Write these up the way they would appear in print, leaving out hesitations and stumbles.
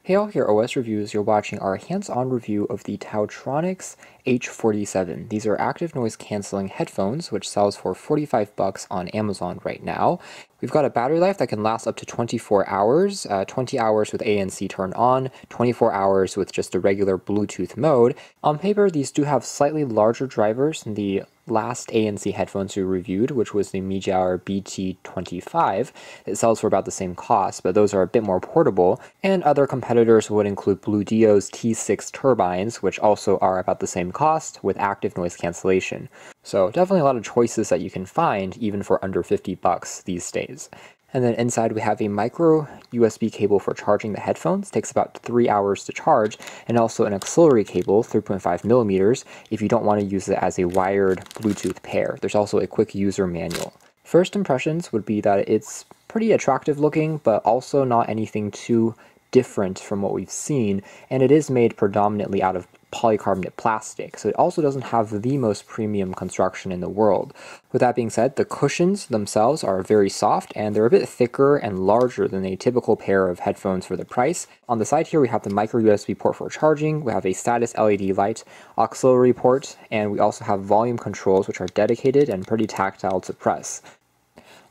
Hey all, here OS Reviews. You're watching our hands-on review of the TaoTronics H47. These are active noise canceling headphones, which sells for $45 on Amazon right now. We've got a battery life that can last up to 24 hours, 20 hours with ANC turned on, 24 hours with just a regular Bluetooth mode. On paper, these do have slightly larger drivers than the last ANC headphones we reviewed, which was the Hour BT25. It sells for about the same cost, but those are a bit more portable, and other competitors would include Bluedio's T6 turbines, which also are about the same cost with active noise cancellation. So definitely a lot of choices that you can find even for under $50 these days. And then inside we have a micro USB cable for charging the headphones. It takes about 3 hours to charge, and also an auxiliary cable, 3.5 millimeters, if you don't want to use it as a wired Bluetooth pair. There's also a quick user manual. First impressions would be that it's pretty attractive looking, but also not anything too different from what we've seen, and it is made predominantly out of polycarbonate plastic, so it also doesn't have the most premium construction in the world. With that being said, the cushions themselves are very soft, and they're a bit thicker and larger than a typical pair of headphones for the price. On the side here we have the micro USB port for charging, we have a status LED light, auxiliary port, and we also have volume controls which are dedicated and pretty tactile to press.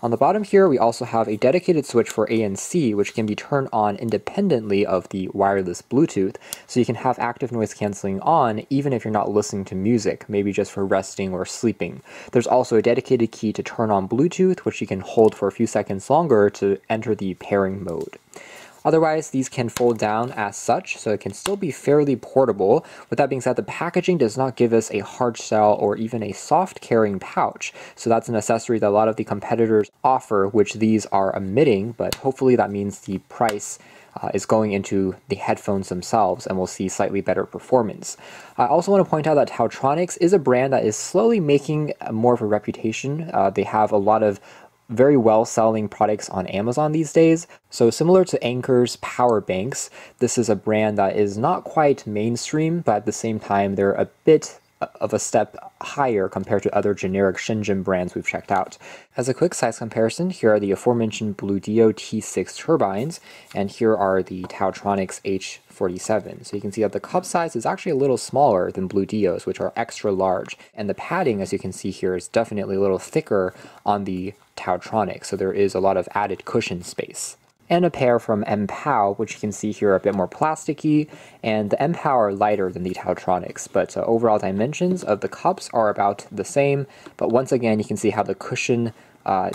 On the bottom here, we also have a dedicated switch for ANC, which can be turned on independently of the wireless Bluetooth, so you can have active noise canceling on even if you're not listening to music, maybe just for resting or sleeping. There's also a dedicated key to turn on Bluetooth, which you can hold for a few seconds longer to enter the pairing mode. Otherwise, these can fold down as such, so it can still be fairly portable. With that being said, the packaging does not give us a hard shell or even a soft carrying pouch, so that's an accessory that a lot of the competitors offer, which these are omitting, but hopefully that means the price is going into the headphones themselves and we'll see slightly better performance. I also want to point out that TaoTronics is a brand that is slowly making more of a reputation. They have a lot of very well-selling products on Amazon these days. So similar to Anker's power banks, this is a brand that is not quite mainstream, but at the same time they're a bit of a step higher compared to other generic Shenzhen brands we've checked out. As a quick size comparison, here are the aforementioned Bluedio T6 turbines, and here are the TaoTronics H47. So you can see that the cup size is actually a little smaller than Bluedio's, which are extra large, and the padding, as you can see here, is definitely a little thicker on the TaoTronics, so there is a lot of added cushion space. And a pair from MPOW, which you can see here are a bit more plasticky, and the MPOW are lighter than the TaoTronics, but overall dimensions of the cups are about the same, but once again you can see how the cushion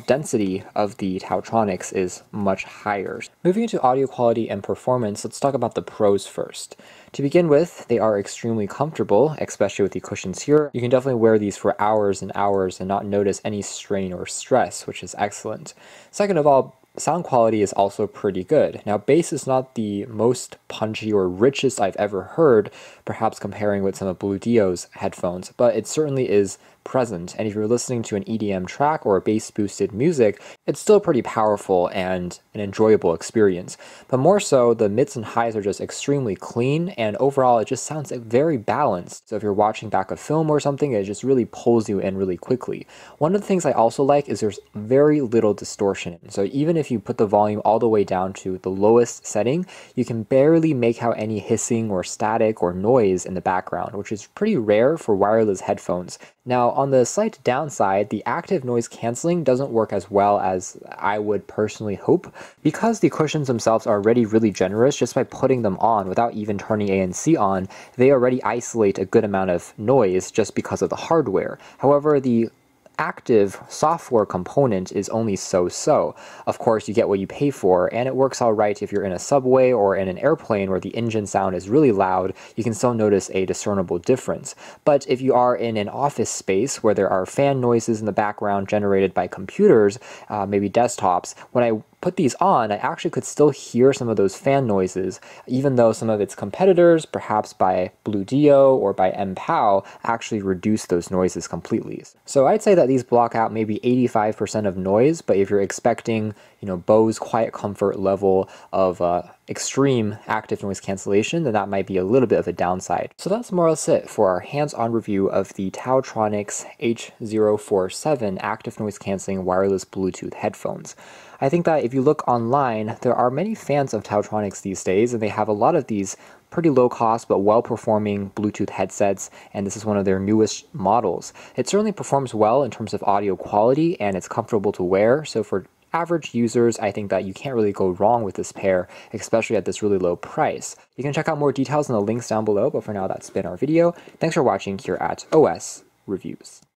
density of the TaoTronics is much higher. Moving into audio quality and performance, let's talk about the pros first. To begin with, they are extremely comfortable, especially with the cushions here. You can definitely wear these for hours and hours and not notice any strain or stress, which is excellent. Second of all, sound quality is also pretty good. Now, bass is not the most punchy or richest I've ever heard, perhaps comparing with some of Bluedio's headphones, but it certainly is present, and if you're listening to an EDM track or bass-boosted music, it's still pretty powerful and an enjoyable experience. But more so, the mids and highs are just extremely clean, and overall it just sounds very balanced. So if you're watching back a film or something, it just really pulls you in really quickly. One of the things I also like is there's very little distortion. So even if you put the volume all the way down to the lowest setting, you can barely make out any hissing or static or noise in the background, which is pretty rare for wireless headphones. Now, on the slight downside, the active noise canceling doesn't work as well as I would personally hope. Because the cushions themselves are already really generous, just by putting them on without even turning ANC on, they already isolate a good amount of noise just because of the hardware. However, the active software component is only so-so. Of course, you get what you pay for, and it works all right if you're in a subway or in an airplane where the engine sound is really loud. You can still notice a discernible difference. But if you are in an office space where there are fan noises in the background generated by computers, maybe desktops, when I put these on, I actually could still hear some of those fan noises, even though some of its competitors, perhaps by Bluedio or by MPOW, actually reduce those noises completely. So I'd say that these block out maybe 85% of noise, but if you're expecting Bose quiet comfort level of extreme active noise cancellation, then that might be a little bit of a downside. So that's more or less it for our hands-on review of the TaoTronics H047 active noise cancelling wireless Bluetooth headphones. I think that if you look online, there are many fans of TaoTronics these days, and they have a lot of these pretty low cost but well-performing Bluetooth headsets, and this is one of their newest models. It certainly performs well in terms of audio quality, and it's comfortable to wear, so for average users, I think that you can't really go wrong with this pair, especially at this really low price. You can check out more details in the links down below, but for now that's been our video. Thanks for watching here at OS Reviews.